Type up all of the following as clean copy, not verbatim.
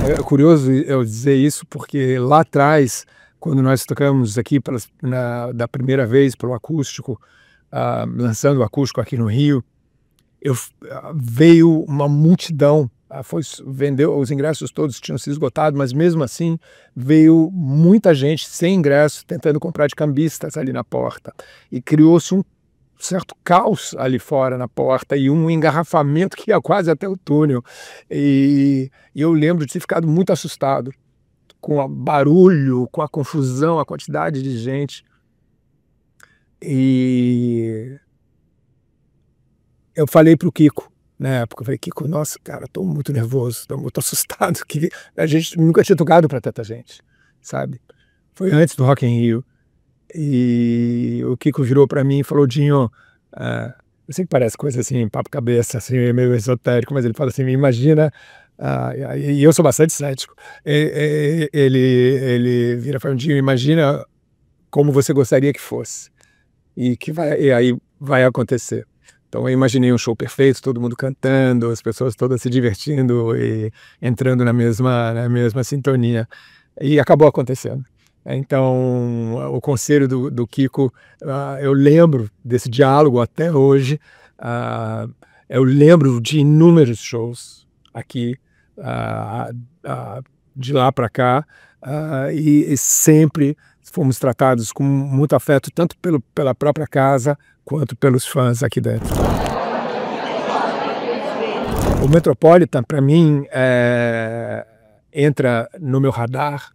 É curioso eu dizer isso, porque lá atrás, quando nós tocamos aqui da primeira vez pelo acústico, lançando o acústico aqui no Rio, veio uma multidão, vendeu, os ingressos todos tinham sido esgotados, mas mesmo assim veio muita gente sem ingresso, tentando comprar de cambistas ali na porta. E criou-se um certo caos ali fora na porta e um engarrafamento que ia quase até o túnel. E eu lembro de ter ficado muito assustado com o barulho, com a confusão, a quantidade de gente. E eu falei para o Kiko, na época, eu falei, Kiko, nossa, cara, estou muito nervoso, estou muito assustado, que a gente nunca tinha tocado para tanta gente, sabe? Foi antes do Rock in Rio. E o Kiko virou para mim e falou, Dinho, eu sei que parece coisa assim, papo cabeça, assim, meio esotérico, mas ele fala assim, imagina, e eu sou bastante cético, ele vira para mim, Dinho, imagina como você gostaria que fosse, e aí vai acontecer. Então eu imaginei um show perfeito, todo mundo cantando, as pessoas todas se divertindo e entrando na mesma sintonia. E acabou acontecendo. Então, o conselho do Kiko, eu lembro desse diálogo até hoje, eu lembro de inúmeros shows aqui, de lá para cá, e sempre fomos tratados com muito afeto, tanto pela própria casa, quanto pelos fãs aqui dentro. O Metropolitan, para mim, entra no meu radar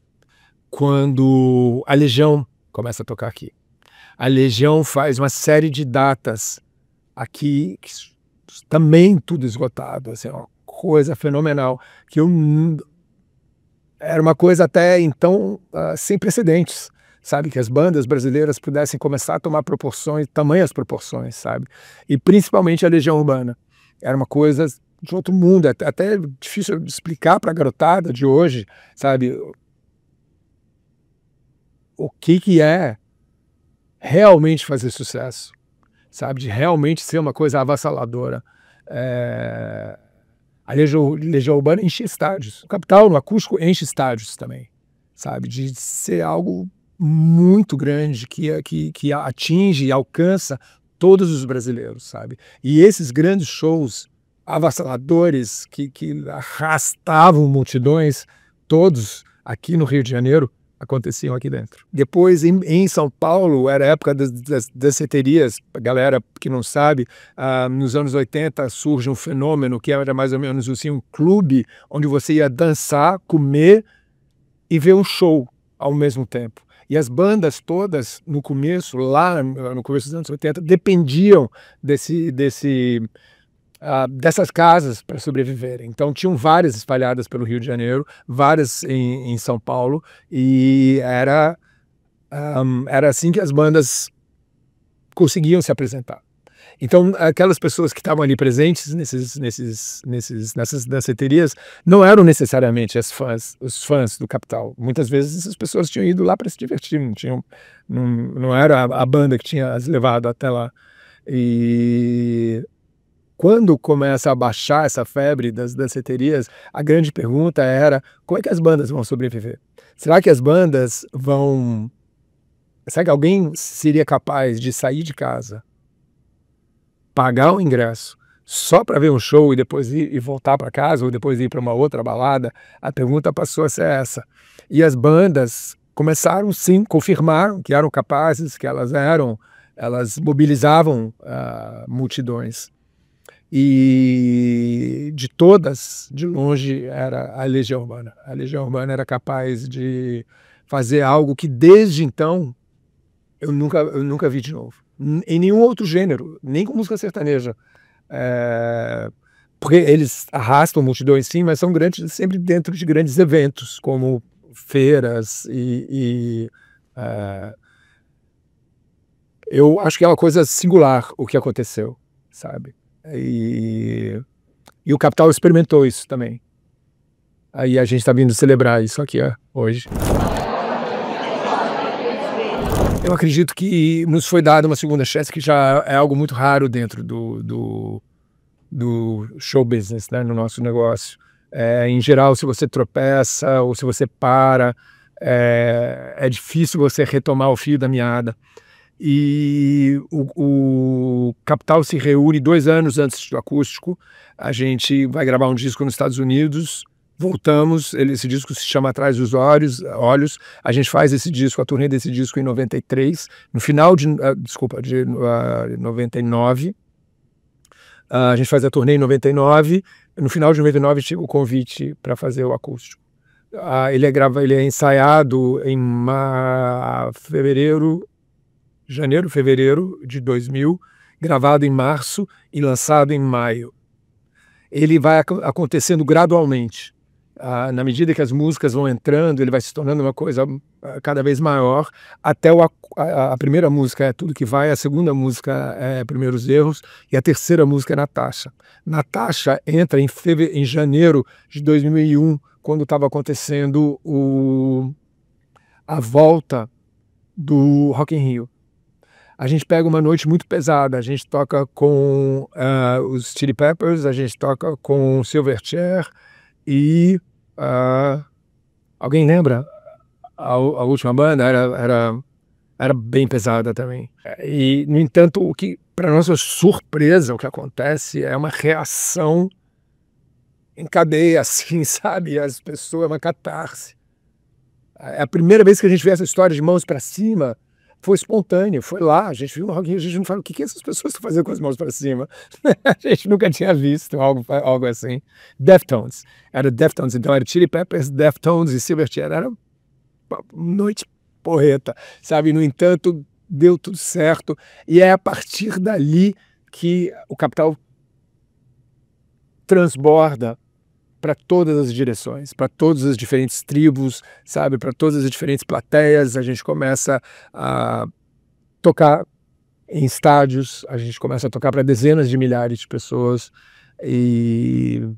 quando a Legião começa a tocar aqui. A Legião faz uma série de datas aqui, que também tudo esgotado, assim, uma coisa fenomenal, que era uma coisa até então sem precedentes, sabe, que as bandas brasileiras pudessem começar a tomar tamanhas proporções, sabe, e principalmente a Legião Urbana. Era uma coisa de outro mundo, até difícil de explicar para a garotada de hoje, sabe, o que é realmente fazer sucesso, sabe, de realmente ser uma coisa avassaladora. A Legião Urbana enche estádios, o Capital, no acústico, enche estádios também, sabe, de ser algo muito grande que atinge e alcança todos os brasileiros, sabe, e esses grandes shows avassaladores que arrastavam multidões, todos aqui no Rio de Janeiro, aconteciam aqui dentro. Depois, em São Paulo, era a época das danceterias. A galera que não sabe, nos anos 80 surge um fenômeno que era mais ou menos assim, um clube onde você ia dançar, comer e ver um show ao mesmo tempo. E as bandas todas, no começo, lá no começo dos anos 80, dependiam dessas casas para sobreviverem. Então tinham várias espalhadas pelo Rio de Janeiro, várias em São Paulo, e era assim que as bandas conseguiam se apresentar. Então aquelas pessoas que estavam ali presentes nessas danceterias não eram necessariamente os fãs do Capital. Muitas vezes essas pessoas tinham ido lá para se divertir, não era a banda que tinha as levado até lá. E quando começa a baixar essa febre das danceterias, a grande pergunta era, como é que as bandas vão sobreviver? Será que as bandas vão... Será que alguém seria capaz de sair de casa, pagar um ingresso, só para ver um show e depois ir e voltar para casa, ou depois ir para uma outra balada? A pergunta passou a ser essa. E as bandas começaram, sim, confirmaram que eram capazes, que elas mobilizavam multidões. E de todas, de longe, era a Legião Urbana. A Legião Urbana era capaz de fazer algo que desde então eu nunca vi de novo. Em nenhum outro gênero, nem com música sertaneja. Porque eles arrastam multidões sim, mas são grandes, sempre dentro de grandes eventos, como feiras eu acho que é uma coisa singular o que aconteceu, sabe? E o Capital experimentou isso também. Aí a gente está vindo celebrar isso aqui hoje. Eu acredito que nos foi dada uma segunda chance, que já é algo muito raro dentro do show business, né, no nosso negócio. Em geral, se você tropeça ou se você para, é difícil você retomar o fio da meada. E o Capital se reúne 2 anos antes do acústico. A gente vai gravar um disco nos Estados Unidos, voltamos, esse disco se chama Atrás dos Olhos. A gente faz esse disco, a turnê desse disco em 93, no final de 99. A gente faz a turnê em 99, no final de 99 chega o convite para fazer o acústico. Ele é ensaiado em janeiro, fevereiro de 2000, gravado em março e lançado em maio. Ele vai acontecendo gradualmente. Na medida que as músicas vão entrando, ele vai se tornando uma coisa cada vez maior, até a primeira música é Tudo Que Vai, a segunda música é Primeiros Erros e a terceira música é Natasha. Natasha entra em janeiro de 2001, quando estava acontecendo a volta do Rock in Rio. A gente pega uma noite muito pesada, a gente toca com os Chili Peppers, a gente toca com Silverchair e alguém lembra? A última banda era bem pesada também. E, no entanto, o que, para nossa surpresa, o que acontece é uma reação em cadeia, assim, sabe? As pessoas, é uma catarse. É a primeira vez que a gente vê essa história de mãos para cima. Foi espontâneo, foi lá, a gente viu no Rock in Rio, a gente não fala o que essas pessoas estão fazendo com as mãos para cima. A gente nunca tinha visto algo assim. Deftones, era Deftones, então era Chili Peppers, Deftones e Silverchair, era uma noite porreta, sabe? No entanto, deu tudo certo, e é a partir dali que o Capital transborda para todas as direções, para todas as diferentes tribos, sabe, para todas as diferentes plateias. A gente começa a tocar em estádios, a gente começa a tocar para dezenas de milhares de pessoas e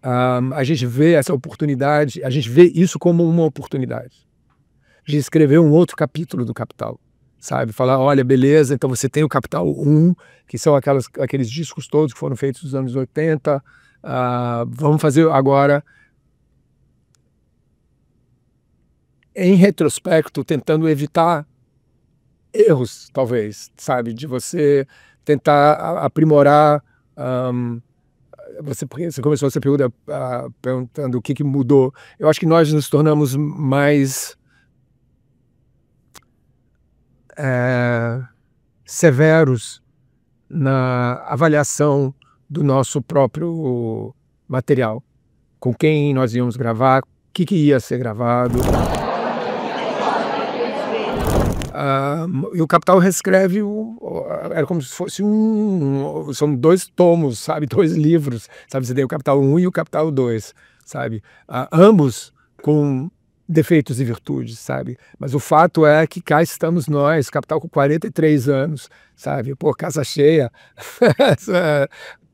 a gente vê essa oportunidade, a gente vê isso como uma oportunidade de escrever um outro capítulo do Capital, sabe, falar, olha, beleza, então você tem o Capital 1, que são aqueles discos todos que foram feitos nos anos 80, vamos fazer agora, em retrospecto, tentando evitar erros, talvez, sabe? De você tentar aprimorar. Você começou essa pergunta perguntando o que mudou. Eu acho que nós nos tornamos mais severos na avaliação do nosso próprio material, com quem nós íamos gravar, o que ia ser gravado. E o Capital reescreve, era como se fosse são 2 tomos, sabe, 2 livros, sabe, você tem o Capital 1 e o Capital 2, sabe, ambos com defeitos e virtudes, sabe, mas o fato é que cá estamos nós, Capital com 43 anos, sabe, pô, casa cheia,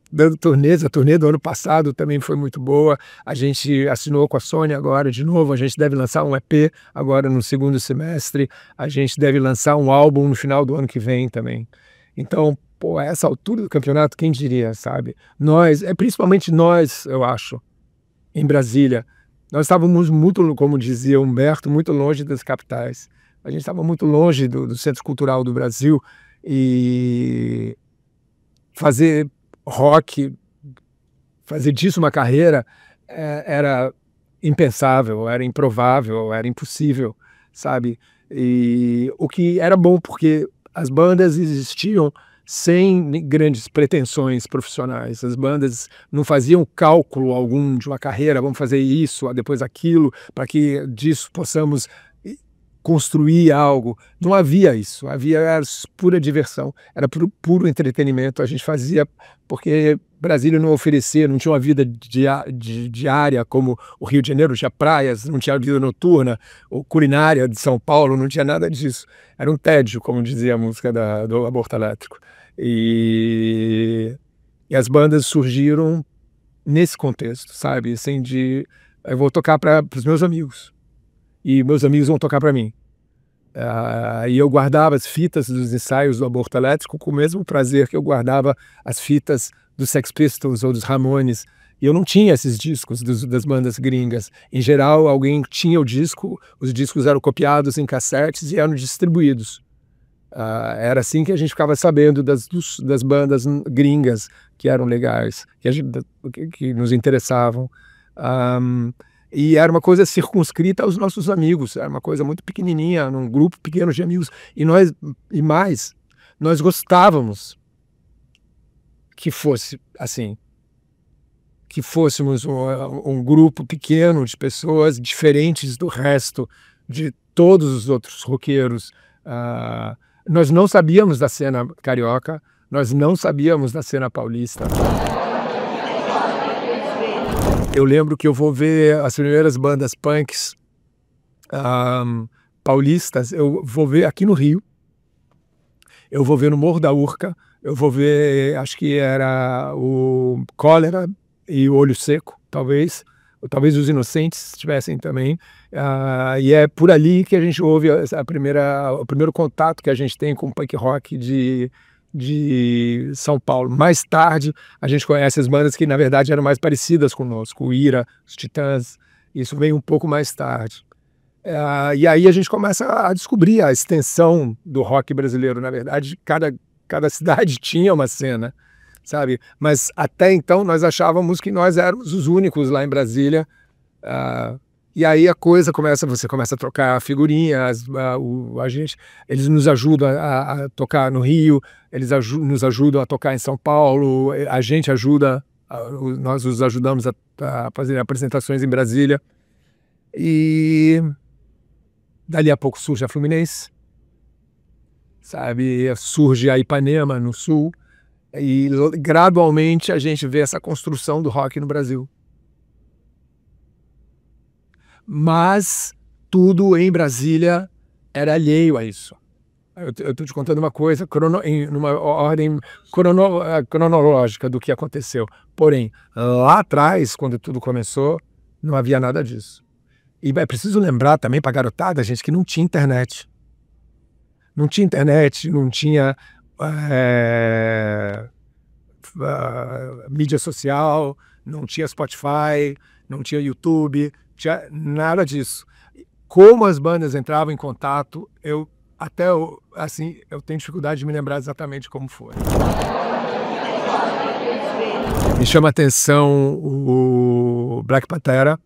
dando turnês. A turnê do ano passado também foi muito boa. A gente assinou com a Sony agora de novo. A gente deve lançar um EP agora no segundo semestre. A gente deve lançar um álbum no final do ano que vem também. Então, pô, a essa altura do campeonato, quem diria, sabe? Nós, principalmente nós, eu acho, em Brasília, nós estávamos muito, como dizia Humberto, muito longe das capitais. A gente estava muito longe do Centro Cultural do Brasil e fazer rock, fazer disso uma carreira era impensável, era improvável, era impossível, sabe? E o que era bom porque as bandas existiam sem grandes pretensões profissionais. As bandas não faziam cálculo algum de uma carreira, vamos fazer isso, depois aquilo, para que disso possamos construir algo. Não havia isso, era pura diversão, era puro entretenimento. A gente fazia porque Brasília não oferecia, não tinha uma vida diária como o Rio de Janeiro, não tinha praias, não tinha vida noturna, ou culinária de São Paulo, não tinha nada disso. Era um tédio, como dizia a música do Aborto Elétrico. E as bandas surgiram nesse contexto, sabe? Assim, eu vou tocar para os meus amigos. E meus amigos vão tocar para mim. E eu guardava as fitas dos ensaios do Aborto Elétrico com o mesmo prazer que eu guardava as fitas dos Sex Pistols ou dos Ramones. E eu não tinha esses discos das bandas gringas. Em geral, alguém tinha o disco, os discos eram copiados em cassetes e eram distribuídos. Era assim que a gente ficava sabendo das bandas gringas que eram legais, que nos interessavam. E era uma coisa circunscrita aos nossos amigos, era uma coisa muito pequenininha, num grupo pequeno de amigos. Nós gostávamos que fosse assim, que fôssemos um grupo pequeno de pessoas diferentes do resto de todos os outros roqueiros. Nós não sabíamos da cena carioca, nós não sabíamos da cena paulista. Eu lembro que eu vou ver as primeiras bandas punks paulistas, eu vou ver aqui no Rio, eu vou ver no Morro da Urca, eu vou ver, acho que era o Cólera e o Olho Seco, talvez os Inocentes estivessem também, e é por ali que a gente ouve o primeiro contato que a gente tem com o punk rock de São Paulo. Mais tarde a gente conhece as bandas que na verdade eram mais parecidas conosco, o Ira, os Titãs, isso veio um pouco mais tarde. E aí a gente começa a descobrir a extensão do rock brasileiro. Na verdade, cada cidade tinha uma cena, sabe? Mas até então nós achávamos que nós éramos os únicos lá em Brasília. E aí você começa a trocar figurinhas, eles nos ajudam a tocar no Rio, eles nos ajudam a tocar em São Paulo, a gente ajuda, nós os ajudamos a fazer apresentações em Brasília. E dali a pouco surge a Fluminense, sabe? Surge a Ipanema no sul. E gradualmente a gente vê essa construção do rock no Brasil. Mas tudo em Brasília era alheio a isso. Eu estou te contando uma coisa numa ordem cronológica do que aconteceu. Porém, lá atrás, quando tudo começou, não havia nada disso. E é preciso lembrar também para a garotada, gente, que não tinha internet. Não tinha internet, não tinha mídia social, não tinha Spotify, não tinha YouTube, tinha nada disso. Como as bandas entravam em contato, eu tenho dificuldade de me lembrar exatamente como foi. Me chama a atenção o Black Pantera.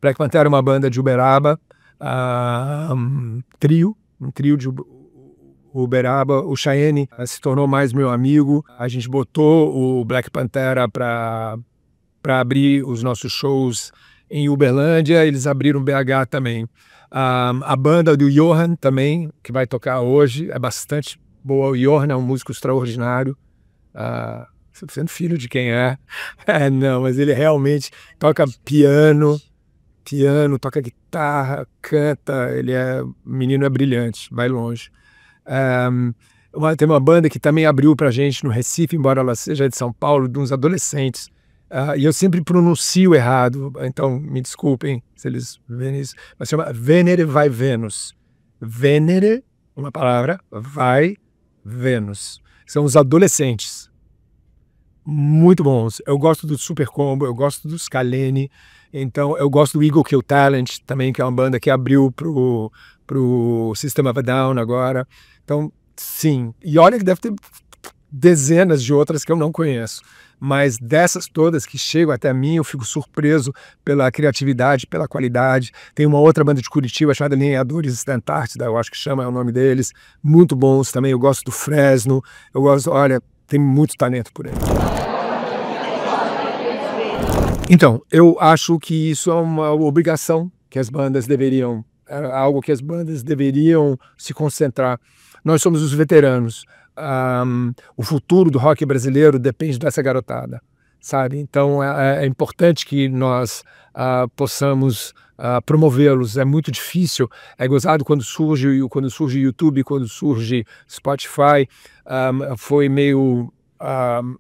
Black Pantera é uma banda de Uberaba, um trio de Uberaba. O Cheyenne se tornou mais meu amigo. A gente botou o Black Pantera para abrir os nossos shows em Uberlândia, eles abriram BH também. A banda do Johan também, que vai tocar hoje, é bastante boa. O Johan é um músico extraordinário. Sendo filho de quem é? Não, mas ele realmente toca piano, toca guitarra, canta, o menino é brilhante, vai longe. Tem uma banda que também abriu pra gente no Recife, embora ela seja de São Paulo, de uns adolescentes. E eu sempre pronuncio errado, então me desculpem se eles verem isso, mas chama Venere vai Vênus. Venere, uma palavra, vai Vênus. São os adolescentes. Muito bons. Eu gosto do Super Combo, eu gosto do Scalene, então eu gosto do Eagle Kill Talent também, que é uma banda que abriu pro System of a Down agora. Então, sim. E olha que deve ter dezenas de outras que eu não conheço. Mas dessas todas que chegam até mim, eu fico surpreso pela criatividade, pela qualidade. Tem uma outra banda de Curitiba chamada Lenhadores da Antártida, eu acho que é o nome deles. Muito bons também. Eu gosto do Fresno. Olha, tem muito talento por aí. Então, eu acho que isso é uma obrigação que as bandas deveriam, algo que as bandas deveriam se concentrar. Nós somos os veteranos. O futuro do rock brasileiro depende dessa garotada, sabe? Então é importante que nós possamos promovê-los. É muito difícil, é gozado quando surge YouTube, quando surge Spotify, foi meio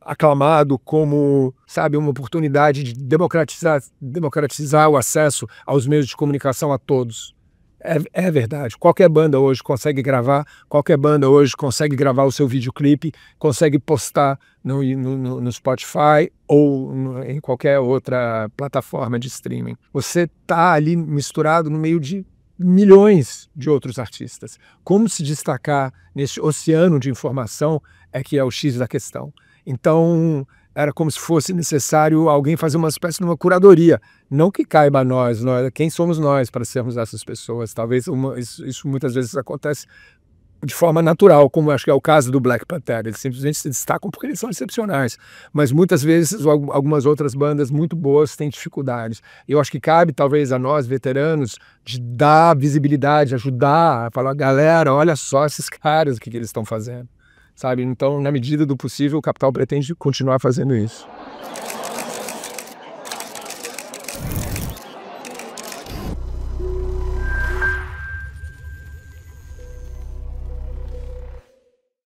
aclamado como, sabe, uma oportunidade de democratizar o acesso aos meios de comunicação a todos. É verdade. Qualquer banda hoje consegue gravar, qualquer banda hoje consegue gravar o seu videoclipe, consegue postar no Spotify ou em qualquer outra plataforma de streaming. Você está ali misturado no meio de milhões de outros artistas. Como se destacar nesse oceano de informação é que é o X da questão. Então, era como se fosse necessário alguém fazer uma espécie de uma curadoria. Não que caiba a nós, quem somos nós para sermos essas pessoas? Talvez isso muitas vezes acontece de forma natural, como acho que é o caso do Black Panther. Eles simplesmente se destacam porque eles são excepcionais. Mas muitas vezes algumas outras bandas muito boas têm dificuldades. E eu acho que cabe talvez a nós, veteranos, de dar visibilidade, ajudar, a falar, galera, olha só esses caras, o que eles estão fazendo. Sabe? Então, na medida do possível, o Capital pretende continuar fazendo isso.